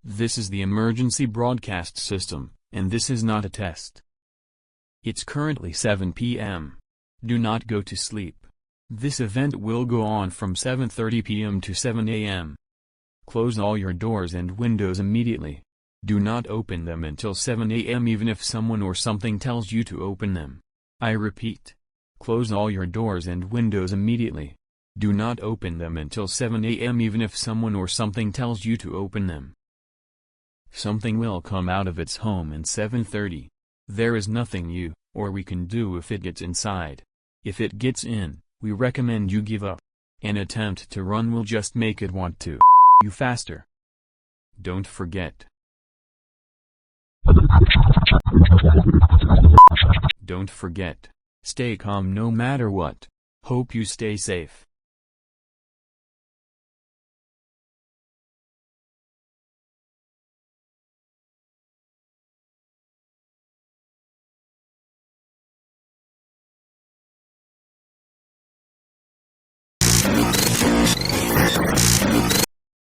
This is the emergency broadcast system, and this is not a test. It's currently 7 p.m. Do not go to sleep. This event will go on from 7:30 p.m. to 7 a.m. Close all your doors and windows immediately. Do not open them until 7 a.m. even if someone or something tells you to open them. I repeat. Close all your doors and windows immediately. Do not open them until 7 a.m. even if someone or something tells you to open them. Something will come out of its home at 7:30. There is nothing you, or we can do if it gets inside. If it gets in, we recommend you give up. An attempt to run will just make it want to you faster. Don't forget. Don't forget. Stay calm no matter what. Hope you stay safe.